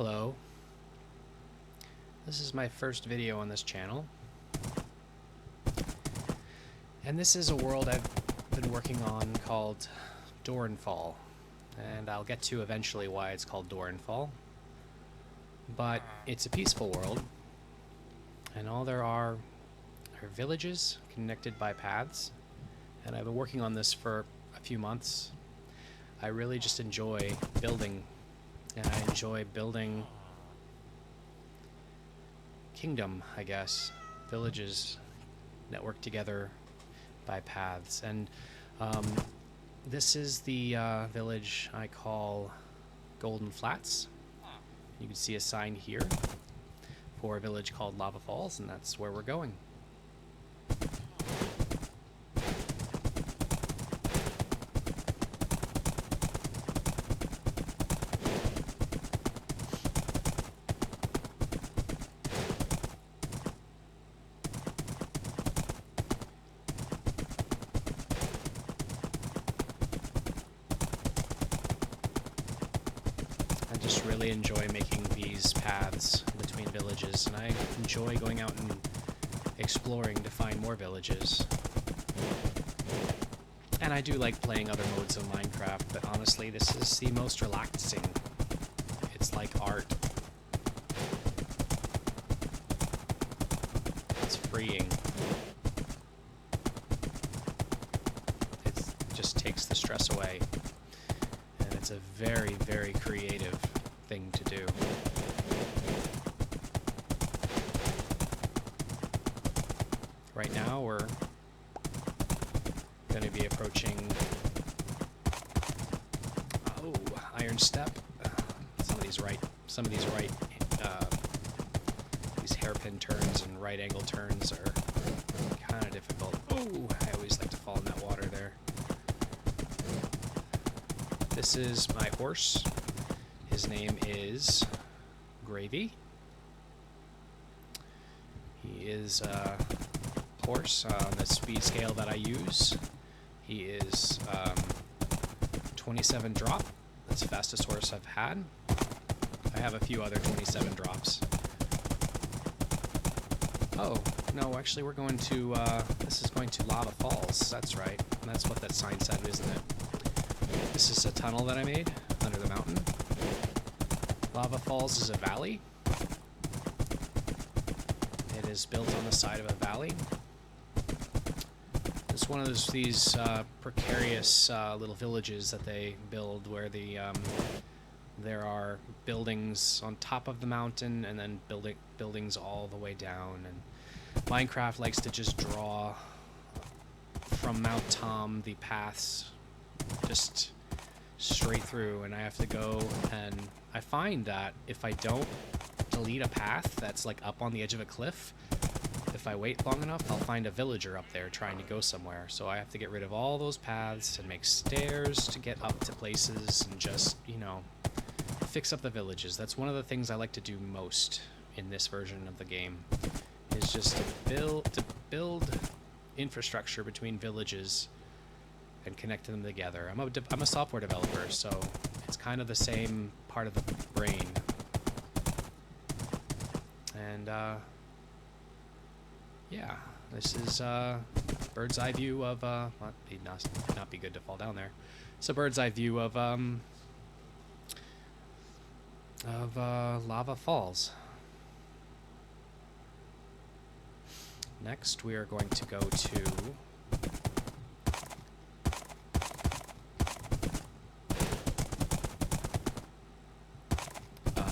Hello. This is my first video on this channel. And this is a world I've been working on called Doren. And I'll get to eventually why it's called Doren. But it's a peaceful world. And all there are villages connected by paths. And I've been working on this for a few months. I really just enjoy building. And I enjoy building kingdom, I guess. Villages networked together by paths. And this is the village I call Golden Flats. You can see a sign here for a village called Lava Falls, and that's where we're going. I just really enjoy making these paths between villages, and I enjoy going out and exploring to find more villages. And I do like playing other modes of Minecraft, but honestly, this is the most relaxing. It's like art. It's freeing. It just takes the stress away. And it's a very, very creative thing to do. Right now we're going to be approaching Iron Step. These hairpin turns and right angle turns are kind of difficult. Oh, I always like to fall in that water there. This is my horse. His name is Gravy. He is a horse on the speed scale that I use. He is 27 drop. That's the fastest horse I've had. I have a few other 27 drops. Oh, no, actually we're going to, this is going to Lava Falls. That's right. That's what that sign said, isn't it? This is a tunnel that I made under the mountain. Lava Falls is a valley. It is built on the side of a valley. It's one of these precarious little villages that they build where there are buildings on top of the mountain and then buildings all the way down. And Minecraft likes to just draw from Mount Tom the paths just straight through, and I have to go, and I find that if I don't delete a path that's like up on the edge of a cliff, if I wait long enough, I'll find a villager up there trying to go somewhere. So I have to get rid of all those paths and make stairs to get up to places and just, you know, fix up the villages. That's one of the things I like to do most in this version of the game, is just to build infrastructure between villages and connect them together. I'm a software developer, so it's kind of the same part of the brain. And yeah, this is bird's eye view of not be good to fall down there. It's a bird's eye view of Lava Falls. Next, we are going to go to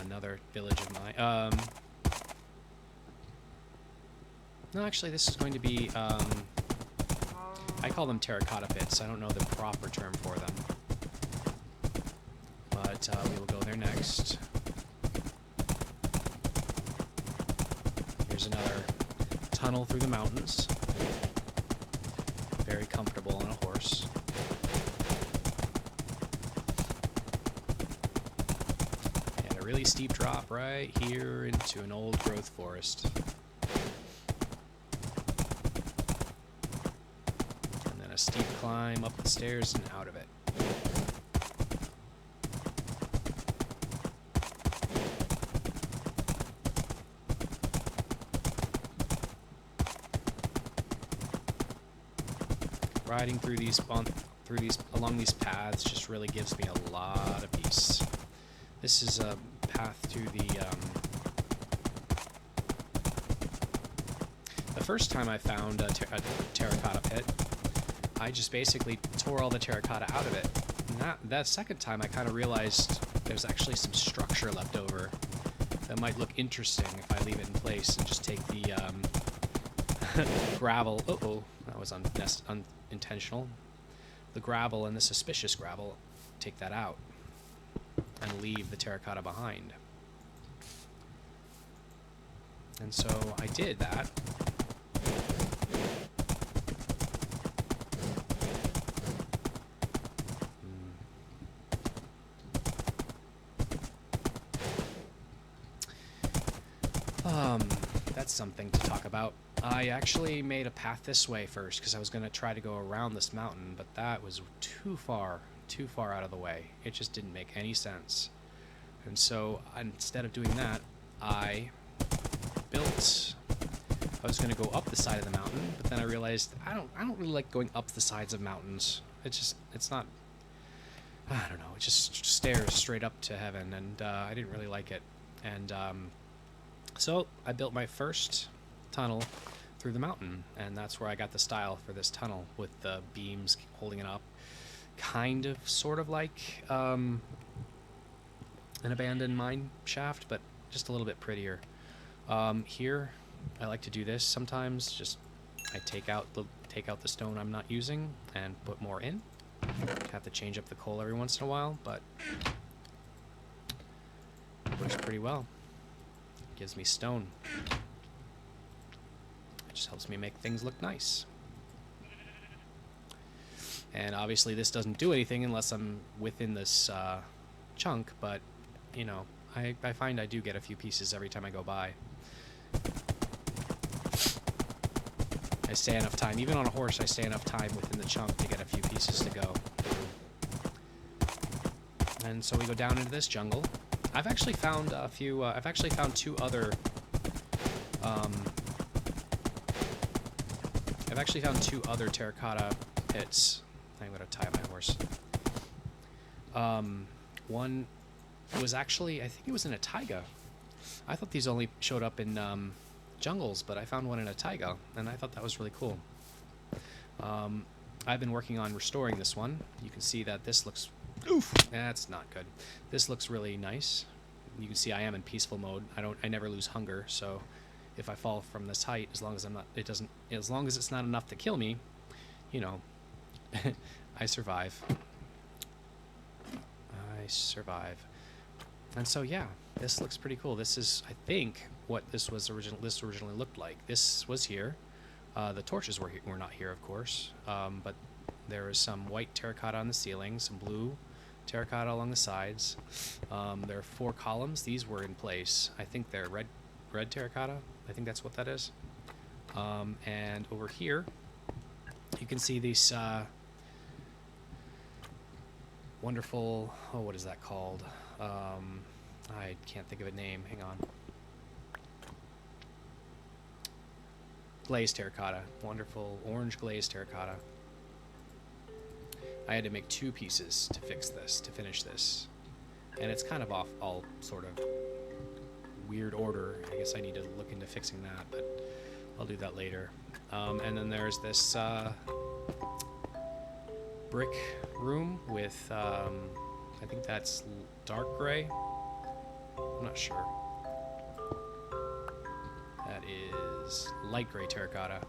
another village of mine. No, actually, this is going to be, I call them terracotta pits. I don't know the proper term for them. But we will go there next. Here's another tunnel through the mountains. Very comfortable on a horse. And a really steep drop right here into an old growth forest. A steep climb up the stairs and out of it. riding through these along these paths just really gives me a lot of peace. This is a path to the first time I found a terracotta pit, I just basically tore all the terracotta out of it. And that second time I kind of realized there's actually some structure left over that might look interesting if I leave it in place and just take the gravel. Uh-oh, that was unintentional. The gravel and the suspicious gravel, take that out and leave the terracotta behind. And so I did that. That's something to talk about. I actually made a path this way first because I was going to try to go around this mountain, but that was too far out of the way. It just didn't make any sense. And so instead of doing that, I was going to go up the side of the mountain, but then I realized I don't really like going up the sides of mountains. It's not, I don't know, it just stares straight up to heaven, and I didn't really like it. And so I built my first tunnel through the mountain, and that's where I got the style for this tunnel, with the beams holding it up, kind of sort of like an abandoned mine shaft, but just a little bit prettier. Here I like to do this sometimes. Just I take out the stone I'm not using and put more in. Have to change up the coal every once in a while, but it works pretty well. Gives me stone. It just helps me make things look nice. And obviously this doesn't do anything unless I'm within this chunk, but you know, I find I do get a few pieces every time I go by. I stay enough time, even on a horse, I stay enough time within the chunk to get a few pieces to go. And so we go down into this jungle. I've actually found a few, I've actually found two other terracotta pits. I'm going to tie my horse. One was actually, I think it was in a taiga. I thought these only showed up in jungles, but I found one in a taiga, and I thought that was really cool. I've been working on restoring this one. You can see that this looks... Oof, that's not good. This looks really nice. You can see I am in peaceful mode. I never lose hunger, so if I fall from this height, as long as it's not enough to kill me, you know, I survive. And so yeah, this looks pretty cool. This is, I think, what this originally looked like. This was here. The torches were not here, of course, but there is some white terracotta on the ceiling, some blue terracotta along the sides. There are 4 columns. These were in place. I think they're red terracotta. I think that's what that is. And over here, you can see these wonderful... Oh, what is that called? I can't think of a name. Hang on. Glazed terracotta. Wonderful orange glazed terracotta. I had to make 2 pieces to finish this. And it's kind of off all sort of weird order. I guess I need to look into fixing that, but I'll do that later. And then there's this brick room with, I think that's dark gray. I'm not sure. That is light gray terracotta.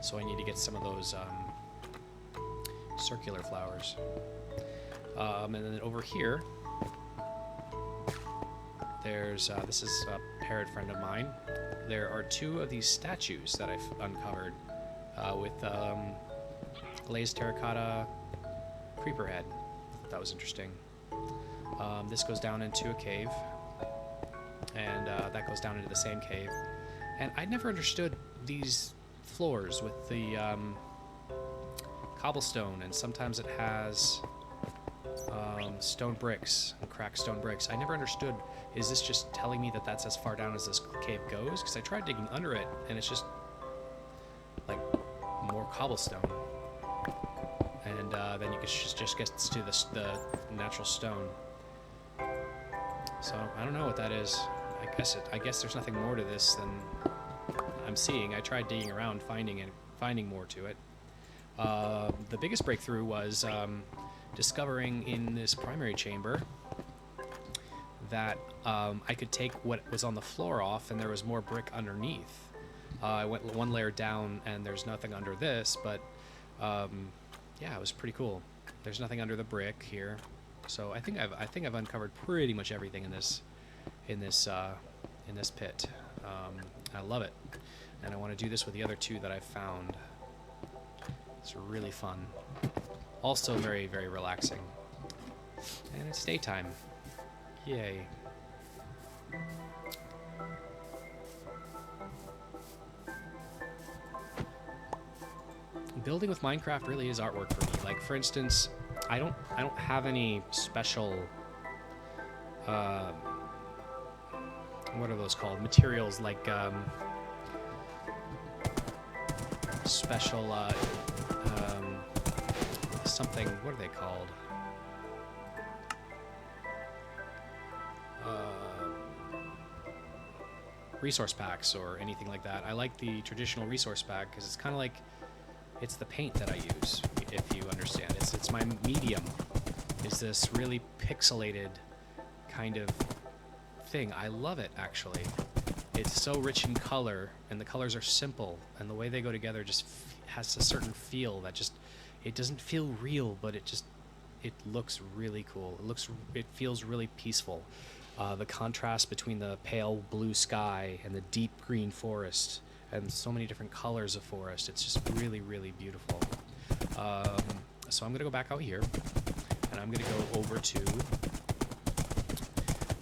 So I need to get some of those circular flowers. And then over here, there's, this is a parrot friend of mine. There are 2 of these statues that I've uncovered with glazed terracotta creeper head. That was interesting. This goes down into a cave, and that goes down into the same cave. And I never understood these floors with the cobblestone, and sometimes it has stone bricks and cracked stone bricks. I never understood, is this just telling me that that's as far down as this cave goes? Because I tried digging under it, and it's just like more cobblestone, and then you can just get to the natural stone. So I don't know what that is. I guess there's nothing more to this than I'm seeing. I tried digging around, finding more to it. The biggest breakthrough was discovering in this primary chamber that I could take what was on the floor off, and there was more brick underneath. I went one layer down, and there's nothing under this, but yeah, it was pretty cool. There's nothing under the brick here, so I think I've uncovered pretty much everything in this pit. I love it, and I want to do this with the other two that I've found. It's really fun. Also very, very relaxing. And it's daytime. Yay. Building with Minecraft really is artwork for me. Like, for instance, I don't have any special what are those called? Materials like special something, what are they called? Resource packs or anything like that. I like the traditional resource pack because it's kind of like, it's the paint that I use, if you understand. It's my medium. It's this really pixelated kind of thing. I love it, actually. It's so rich in color, and the colors are simple, and the way they go together just has a certain feel that just, it doesn't feel real, but it looks really cool. It feels really peaceful. The contrast between the pale blue sky and the deep green forest, and so many different colors of forest. It's just really, really beautiful. So I'm gonna go back out here, and I'm gonna go over to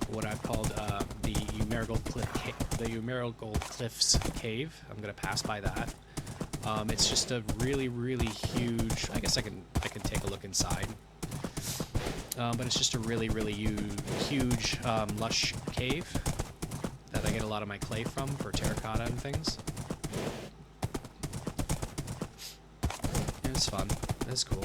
what I've called the Marigold Cliffs Cave. I'm gonna pass by that. It's just a really, really huge. I guess I can take a look inside. But it's just a really, really huge, lush cave that I get a lot of my clay from for terracotta and things. And it's fun. It's cool.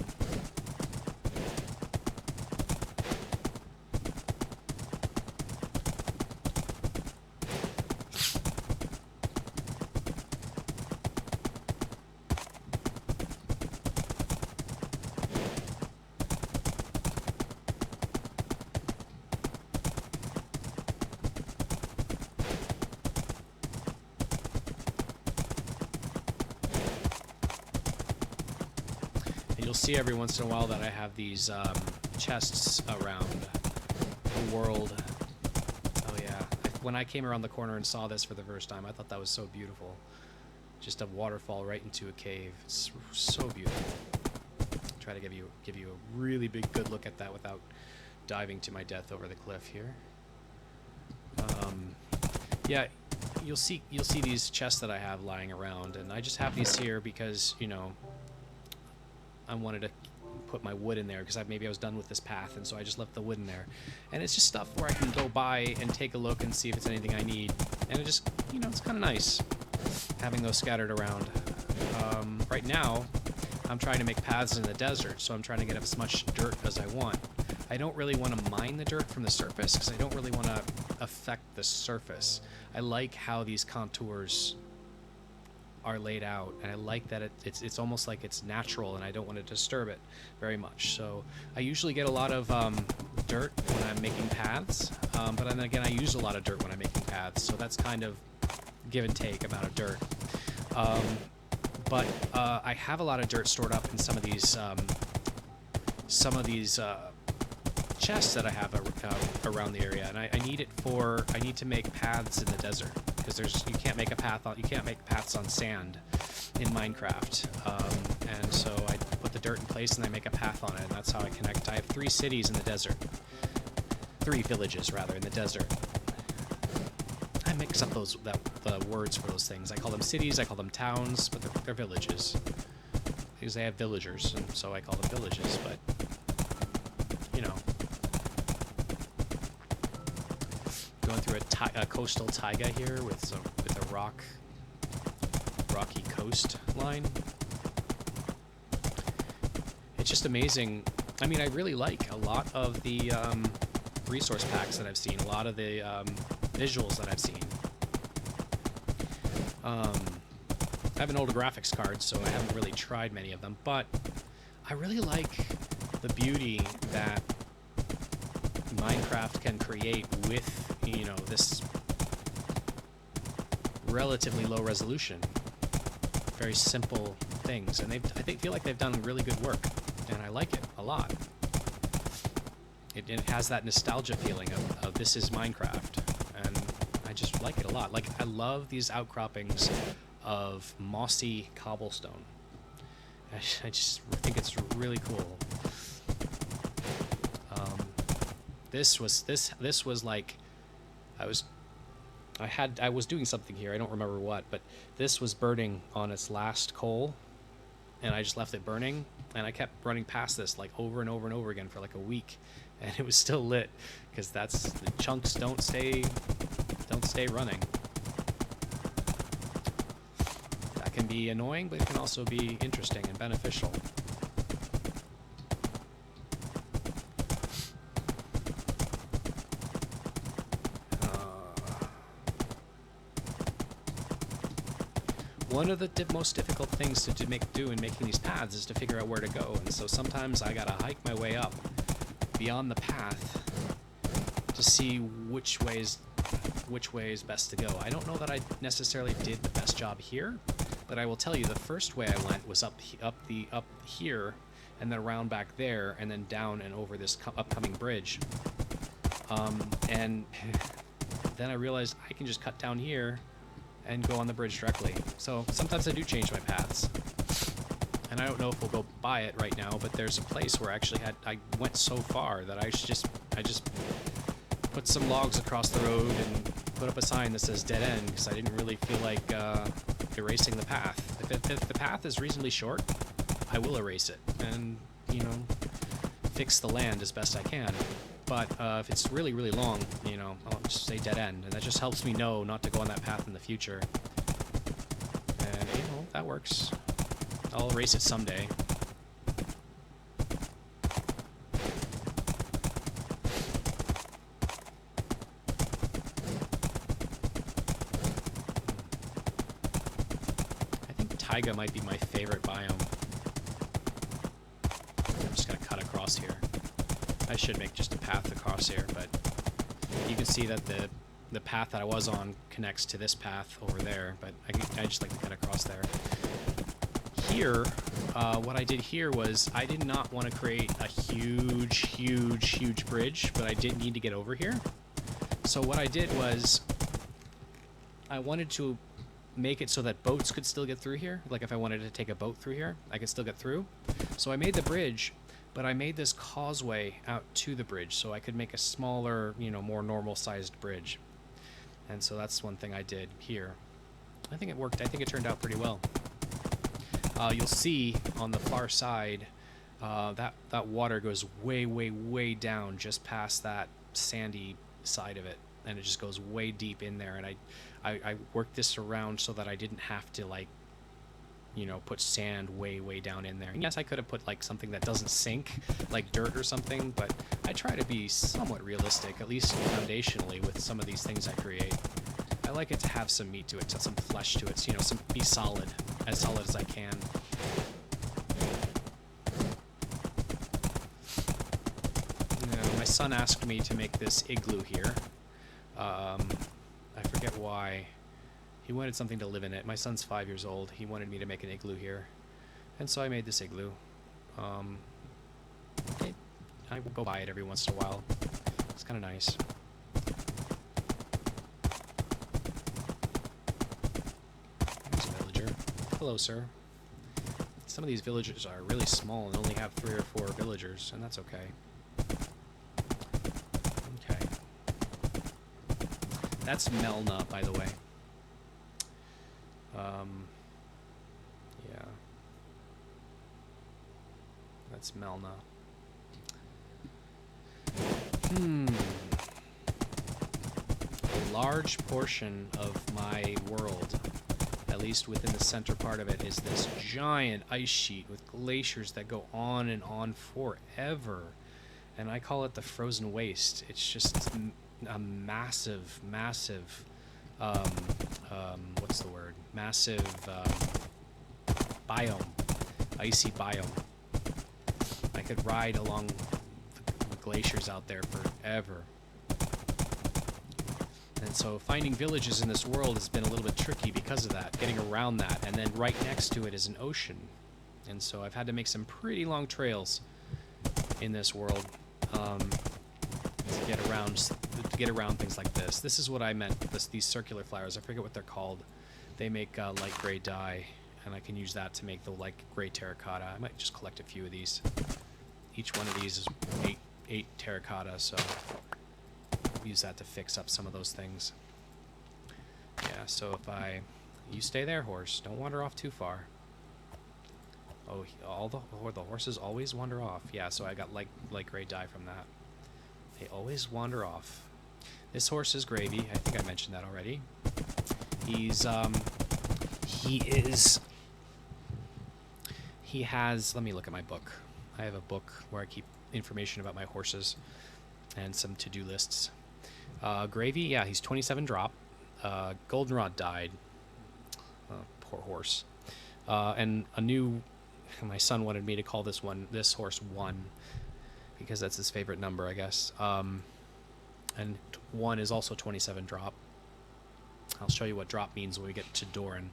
You'll see every once in a while that I have these chests around the world. Oh yeah, when I came around the corner and saw this for the first time, I thought that was so beautiful. Just a waterfall right into a cave. It's so beautiful. Try to give you a really good look at that without diving to my death over the cliff here. Yeah, you'll see these chests that I have lying around, and I just have these here because, you know, I wanted to put my wood in there because maybe I was done with this path, and so I just left the wood in there. And it's just stuff where I can go by and take a look and see if it's anything I need. And it just, you know, it's kind of nice having those scattered around. Right now, I'm trying to make paths in the desert, so I'm trying to get as much dirt as I want. I don't really want to mine the dirt from the surface because I don't really want to affect the surface. I like how these contours are laid out, and I like that it's almost like it's natural, and I don't want to disturb it very much. So I usually get a lot of dirt when I'm making paths, but then again I use a lot of dirt when I'm making paths, so that's kind of give and take amount of dirt. But I have a lot of dirt stored up in some of these chests that I have around the area, and I need to make paths in the desert, because you can't make paths on sand in Minecraft, and so I put the dirt in place and I make a path on it, and that's how I connect. I have 3 cities in the desert, 3 villages rather in the desert. I mix up the words for those things. I call them cities, I call them towns, but they're villages because they have villagers, and so I call them villages. But you know, going through a coastal taiga here with a rocky coastline. it's just amazing. I mean, I really like a lot of the resource packs that I've seen, a lot of the visuals that I've seen. I have an older graphics card, so I haven't really tried many of them, but I really like the beauty that Minecraft can create with, you know, this relatively low resolution, very simple things, and I feel like they've done really good work, and I like it a lot. It has that nostalgia feeling of this is Minecraft, and I just like it a lot. Like, I love these outcroppings of mossy cobblestone. I just think it's really cool. This was like, I was doing something here. I don't remember what, but this was burning on its last coal, and I just left it burning, and I kept running past this like over and over and over again for like a week, and it was still lit, because that's the chunks don't stay running. That can be annoying, but it can also be interesting and beneficial. One of the most difficult things to do in making these paths is to figure out where to go, and so sometimes I gotta hike my way up beyond the path to see which way is best to go. I don't know that I necessarily did the best job here, but I will tell you the first way I went was up here, and then around back there, and then down and over this upcoming bridge. And then I realized I can just cut down here and go on the bridge directly. So sometimes I do change my paths. And I don't know if we'll go by it right now, but there's a place where I went so far that I just put some logs across the road and put up a sign that says dead end, because I didn't really feel like erasing the path. If the path is reasonably short, I will erase it and, you know, fix the land as best I can. But if it's really, really long, you know, I'll just say dead end, and that just helps me know not to go on that path in the future. And, you know, that works. I'll erase it someday. I think taiga might be my favorite biome. I'm just gonna cut across here. I should make just a path across here, but you can see that the path that I was on connects to this path over there, but I just like to cut across there. Here, what I did here was I did not want to create a huge bridge, but I did need to get over here. So what I did was I wanted to make it so that boats could still get through here. Like if I wanted to take a boat through here, I could still get through. So I made the bridge, but I made this causeway out to the bridge so I could make a smaller, you know, more normal-sized bridge. And so that's one thing I did here. I think it worked. I think it turned out pretty well. You'll see on the far side that water goes way down just past that sandy side of it, and it just goes way deep in there. And I worked this around so that I didn't have to, like, you know, put sand way down in there. And yes, I could have put like something that doesn't sink, like dirt or something, but I try to be somewhat realistic, at least foundationally, with some of these things I create. I like it to have some meat to it, to some flesh to it, you know, be solid as I can. Now, my son asked me to make this igloo here. I forget why. He wanted something to live in it. My son's 5 years old. He wanted me to make an igloo here. And so I made this igloo. I will go by it every once in a while. It's kind of nice. There's a villager. Hello, sir. Some of these villages are really small and only have 3 or 4 villagers, and that's okay. Okay. That's Melna, by the way. Yeah. That's Melna. A large portion of my world at least within the center part of it, is this giant ice sheet with glaciers that go on and on forever. And I call it the frozen waste. It's just a massive, massive, what's the word? Massive biome, icy biome. I could ride along the glaciers out there forever. And so finding villages in this world has been a little bit tricky because of that, getting around that. And then right next to it is an ocean. And so I've had to make some pretty long trails in this world to get around things like this. This is what I meant, these circular flowers. I forget what they're called. They make light gray dye, and I can use that to make the light gray terracotta. I might just collect a few of these. Each one of these is eight terracotta, so I'll use that to fix up some of those things. Yeah, so if you stay there, horse. Don't wander off too far. Oh, the horses always wander off. Yeah, so I got light gray dye from that. They always wander off. This horse is Gravy. I think I mentioned that already. He has, let me look at my book. I have a book where I keep information about my horses and some to-do lists. Gravy, yeah, he's 27 drop. Goldenrod died. Poor horse. And my son wanted me to call this horse 1 because that's his favorite number, I guess. And 1 is also 27 drop. I'll show you what drop means when we get to Doren.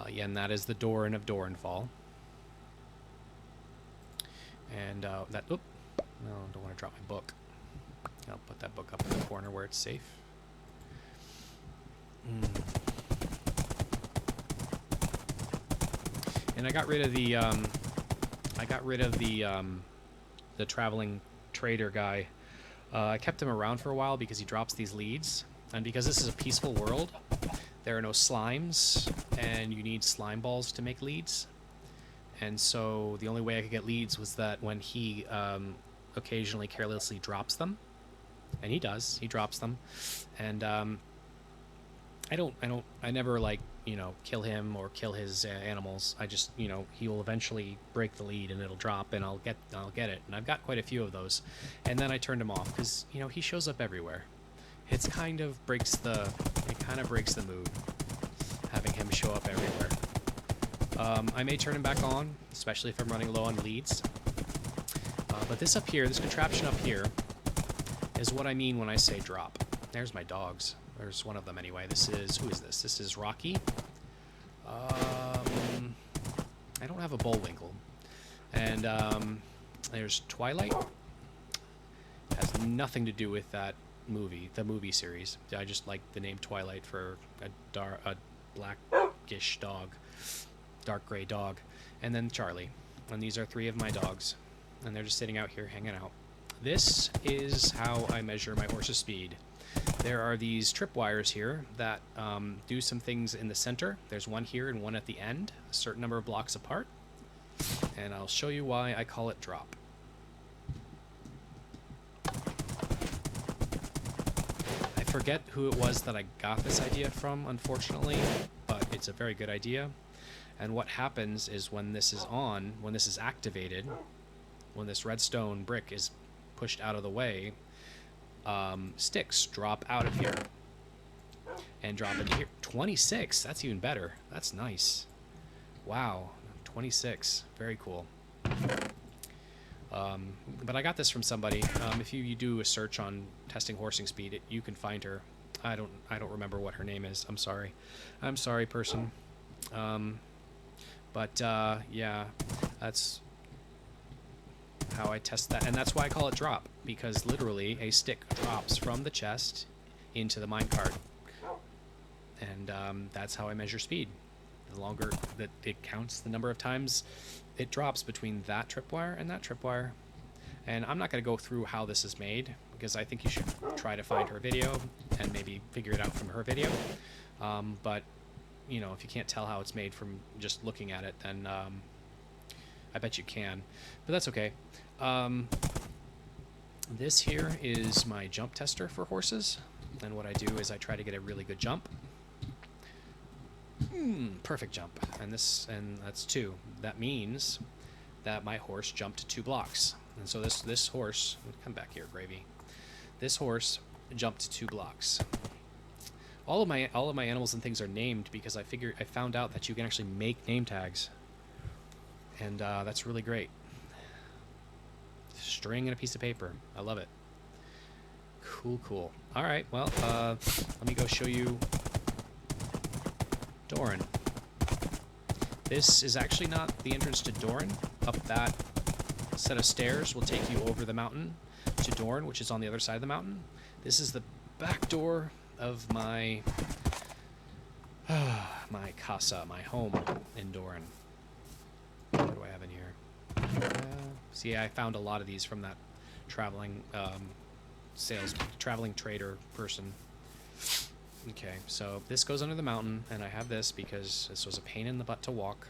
Yeah, and that is the Doren of Dorenfall. And no, don't want to drop my book. I'll put that book up in the corner where it's safe. And I got rid of the traveling trader guy. I kept him around for a while because he drops these leads, and because this is a peaceful world, there are no slimes, and you need slime balls to make leads. And so the only way I could get leads was that when he occasionally carelessly drops them, and he does, he drops them, and I never kill him or kill his animals. I just, he will eventually break the lead and it'll drop and I'll get it. And I've got quite a few of those. And then I turned him off because, he shows up everywhere. It kind of breaks the mood having him show up everywhere. I may turn him back on, especially if I'm running low on leads. But this up here, this contraption up here, is what I mean when I say drop. There's my dogs. There's one of them anyway. Who is this? This is Rocky. I don't have a Bullwinkle. And there's Twilight. Has nothing to do with that movie, the movie series. I just like the name Twilight for a blackish dog, dark gray dog. And then Charlie. And these are 3 of my dogs. And they're just sitting out here hanging out. This is how I measure my horse's speed. There are these tripwires here that do some things in the center. There's one here and one at the end, a certain number of blocks apart. And I'll show you why I call it drop. I forget who it was that I got this idea from, unfortunately, but it's a very good idea. And what happens is when this is activated, when this redstone brick is pushed out of the way, sticks drop out of here and drop into here. 26, that's even better. That's nice. Wow, 26, very cool. But I got this from somebody. If you do a search on testing horsing speed, you can find her. I don't remember what her name is. I'm sorry, person. Yeah, that's how I test that, and that's why I call it drop, because literally a stick drops from the chest into the minecart, and that's how I measure speed. The longer that it counts the number of times it drops between that tripwire and that tripwire. And I'm not going to go through how this is made, because I think you should try to find her video and maybe figure it out from her video. But if you can't tell how it's made from just looking at it, then I bet you can, but that's okay. This here is my jump tester for horses, and what I do is I try to get a really good jump. Perfect jump. And that's 2. That means that my horse jumped 2 blocks. And so this horse, come back here, Gravy. This horse jumped 2 blocks. All of my animals and things are named because I found out that you can actually make name tags. And that's really great. String and a piece of paper. I love it. Cool. All right, well, let me go show you Doren. This is actually not the entrance to Doren. Up that set of stairs will take you over the mountain to Doren, which is on the other side of the mountain. This is the back door of my my casa, my home in Doren. What do I have in here? See, I found a lot of these from that traveling traveling trader person. Okay, so this goes under the mountain, and I have this because this was a pain in the butt to walk.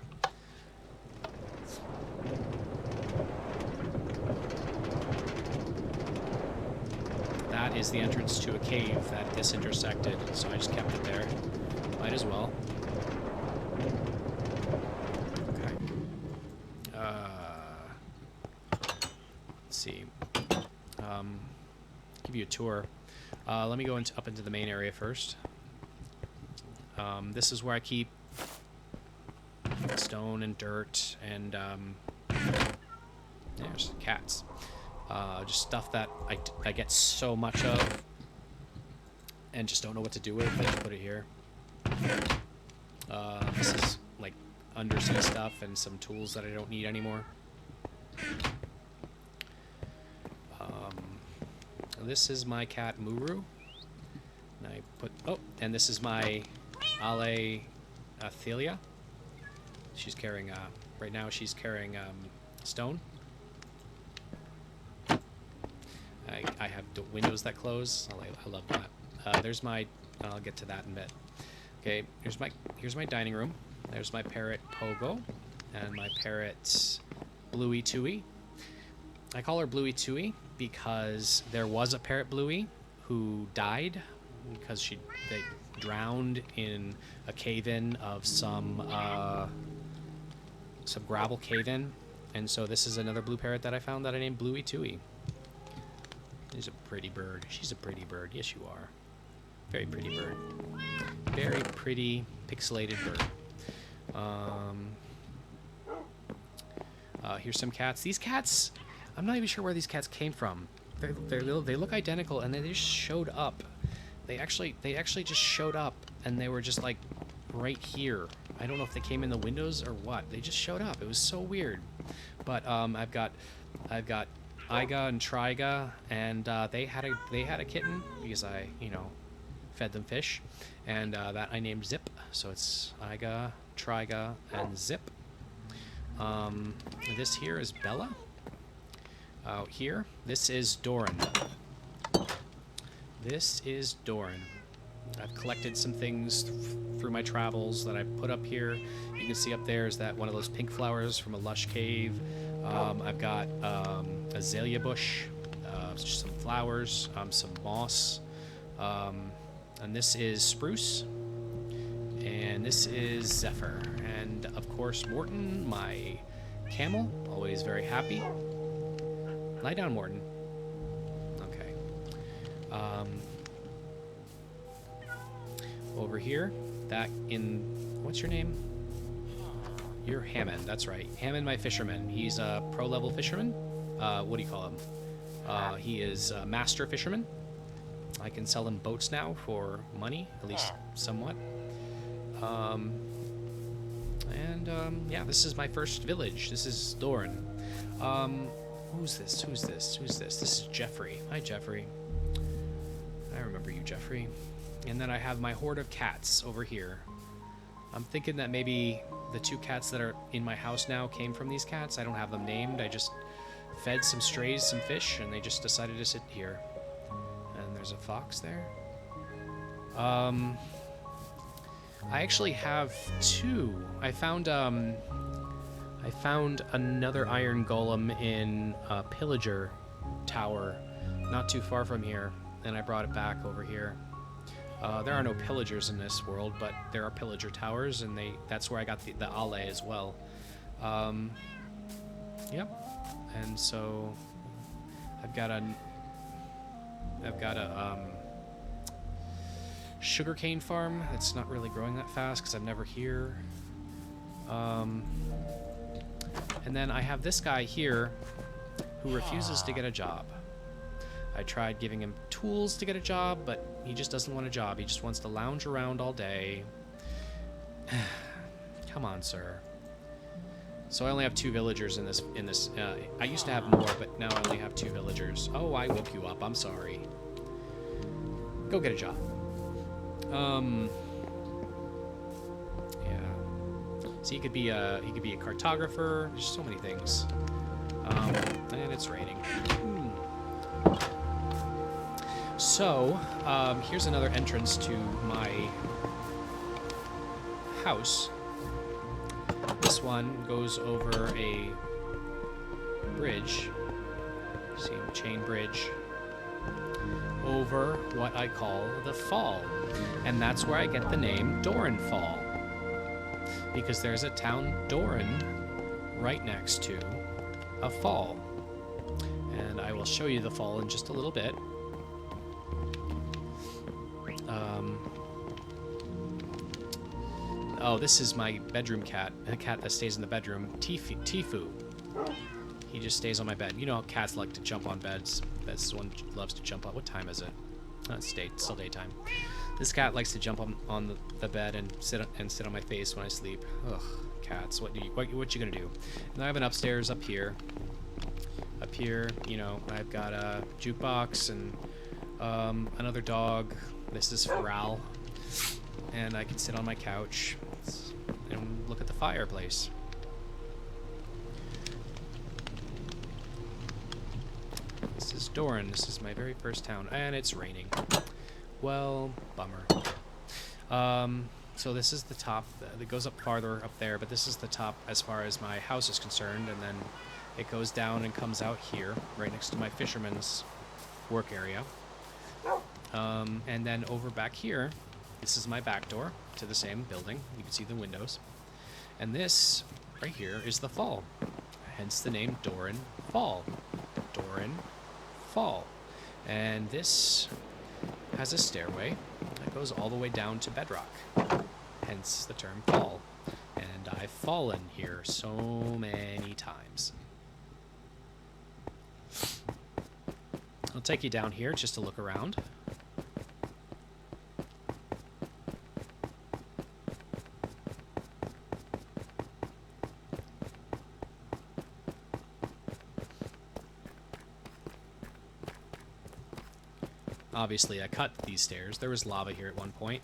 That is the entrance to a cave that this intersected, so I just kept it there. Might as well. Okay. Let's see. Give you a tour. Let me go up into the main area first. This is where I keep stone and dirt and there's cats. Just stuff that I get so much of and just don't know what to do with. I just put it here. This is like undersea stuff and some tools that I don't need anymore. This is my cat Muru. And and this is my Ale Athelia. She's carrying right now she's carrying stone. I have the windows that close. I love that. There's my. I'll get to that in a bit. Okay, here's my dining room. There's my parrot Pogo, and my parrot Bluey Tui. I call her Bluey Tui because there was a parrot Bluey who died because they drowned in a cave-in of some gravel cave-in, and so this is another blue parrot that I found that I named Bluey Tui. She's a pretty bird. She's a pretty bird. Yes, you are. Very pretty bird. Very pretty pixelated bird. Here's some cats. These cats, I'm not even sure where these cats came from. They look identical, and they just showed up. They actually just showed up, and they were just like right here. I don't know if they came in the windows or what. They just showed up. It was so weird. But I've got Iga and Triga, and they had a kitten because I fed them fish, and that I named Zip. So it's Iga, Triga, and Zip. This here is Bella. Out here, this is Doren. This is Doren. I've collected some things through my travels that I put up here. You can see up there is that one of those pink flowers from a lush cave. I've got azalea bush, some flowers, some moss, and this is spruce, and this is Zephyr, and of course Morton, my camel, always very happy. Lie down, Morton. Okay. Over here, what's your name? You're Hammond, that's right. Hammond, my fisherman. He's a pro-level fisherman. What do you call him? He is a master fisherman. I can sell him boats now for money, at least somewhat. Yeah, this is my first village. This is Doren. Who's this? This is Jeffrey. Hi, Jeffrey. I remember you, Jeffrey. And then I have my horde of cats over here. I'm thinking that maybe the 2 cats that are in my house now came from these cats. I don't have them named. I just fed some strays some fish, and they just decided to sit here. And there's a fox there. I actually have 2. I found another iron golem in a pillager tower not too far from here, and I brought it back over here. There are no pillagers in this world, but there are pillager towers, and that's where I got the Ale as well. Yep. And so I've got a sugarcane farm that's not really growing that fast because I'm never here. And then I have this guy here who refuses to get a job. I tried giving him tools to get a job, but he just doesn't want a job. He just wants to lounge around all day. Come on, sir. So I only have 2 villagers in this. I used to have more, but now I only have 2 villagers. Oh, I woke you up. I'm sorry. Go get a job. Yeah. So he could be a cartographer. There's so many things. And it's raining. So, here's another entrance to my house. This one goes over a bridge. See, chain bridge. Over what I call the fall. And that's where I get the name Doren Fall. Because there's a town, Doren, right next to a fall. And I will show you the fall in just a little bit. Oh, this is my bedroom cat. A cat that stays in the bedroom. Tifu. He just stays on my bed. You know how cats like to jump on beds. This one loves to jump on. What time is it? Oh, it's still daytime. This cat likes to jump on the bed and sit on my face when I sleep. Ugh, cats. What you gonna do? And I have an upstairs up here. Up here, you know, I've got a jukebox and another dog. This is Pharrell. And I can sit on my couch and look at the fireplace. This is Doren. This is my very first town. And it's raining. Well, bummer. So this is the top. It goes up farther up there, but this is the top as far as my house is concerned. And then it goes down and comes out here, right next to my fisherman's work area. And then over back here, this is my back door to the same building. You can see the windows. And this right here is the fall. Hence the name Doren Fall. Doren Fall. And this has a stairway that goes all the way down to bedrock. Hence the term fall. And I've fallen here so many times. I'll take you down here just to look around. Obviously, I cut these stairs. There was lava here at one point.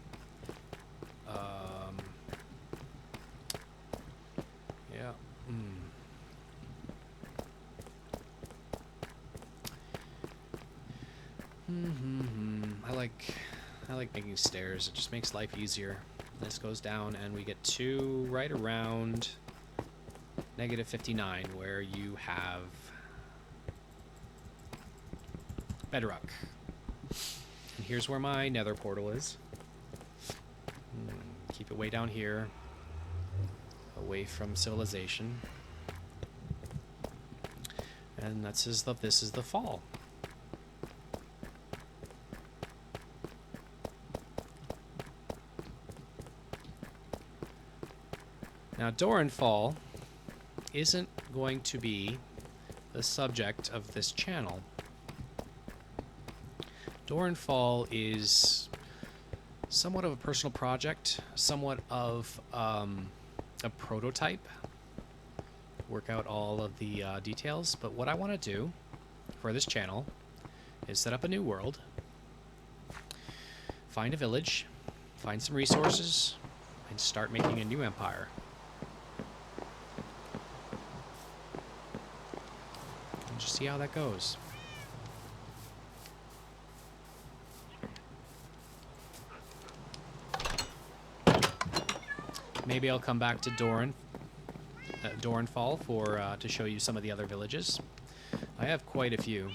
Yeah. I like making stairs. It just makes life easier. This goes down, and we get to right around -59, where you have bedrock. And here's where my nether portal is. Keep it way down here, away from civilization. And this is the fall. Now, Doren Fall isn't going to be the subject of this channel. Doren Fall is somewhat of a personal project, somewhat of a prototype. Work out all of the details, but what I want to do for this channel is set up a new world, find a village, find some resources, and start making a new empire. And just see how that goes. Maybe I'll come back to Doren Fall to show you some of the other villages. I have quite a few.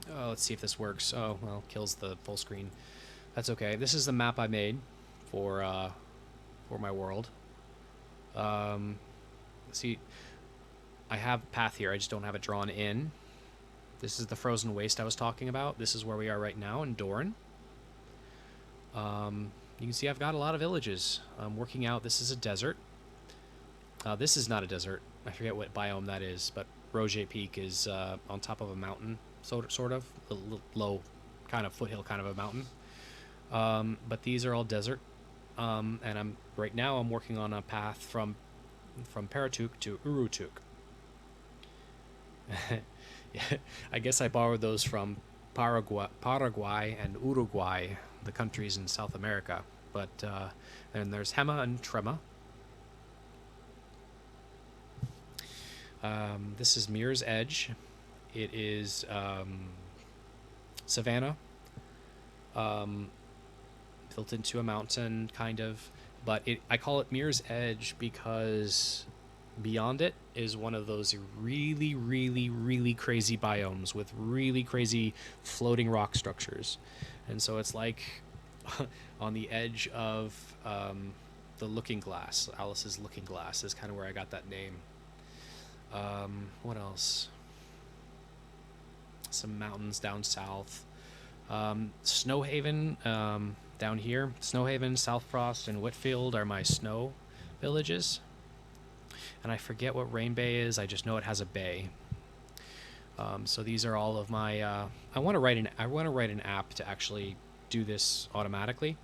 Let's see if this works. Oh, well, kills the full screen. That's okay. This is the map I made for my world. See, I have a path here. I just don't have it drawn in. This is the frozen waste I was talking about. This is where we are right now in Doren. You can see I've got a lot of villages. I'm working out. This is a desert. This is not a desert. I forget what biome that is, but Roger Peak is on top of a mountain, sort of. A low, kind of foothill kind of a mountain. But these are all desert. And right now I'm working on a path from Paratuk to Urutuk. Yeah, I guess I borrowed those from Paraguay and Uruguay, the countries in South America. But then there's Hema and Trema. This is Mirror's Edge. It is savanna, built into a mountain, kind of. But I call it Mirror's Edge because beyond it is one of those really, really, really crazy biomes with really crazy floating rock structures. And so it's like on the edge of the Looking Glass. Alice's Looking Glass is kind of where I got that name. What else? Some mountains down south. Snowhaven down here. Snowhaven, Southfrost, and Whitfield are my snow villages. And I forget what Rain Bay is. I just know it has a bay. So these are all of my. I want to write an app to actually do this automatically,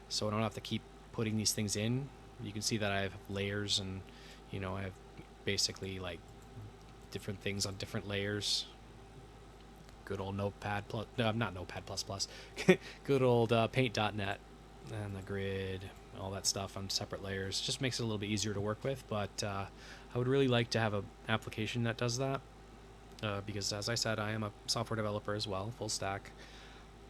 so I don't have to keep putting these things in. You can see that I have layers, and I have basically like different things on different layers. Good old Notepad plus, no, not Notepad plus plus. Good old Paint.net and the grid, all that stuff on separate layers. Just makes it a little bit easier to work with. But I would really like to have an application that does that, because as I said, I am a software developer as well, full stack.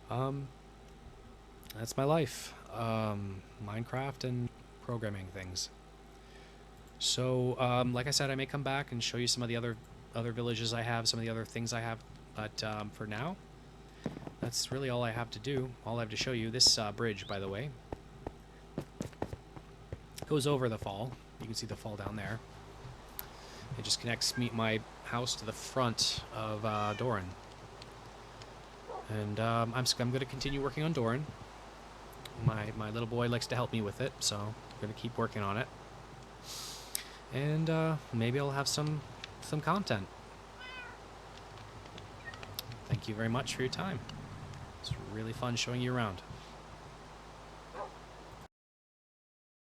That's my life. Minecraft and programming things. So, like I said, I may come back and show you some of the other villages I have, some of the other things I have. But for now, that's really all I have to do. All I have to show you. This bridge, by the way, goes over the fall. You can see the fall down there. It just connects my house to the front of Doren. And I'm going to continue working on Doren. My little boy likes to help me with it, so I'm going to keep working on it. And maybe I'll have some content. Thank you very much for your time. It's really fun showing you around.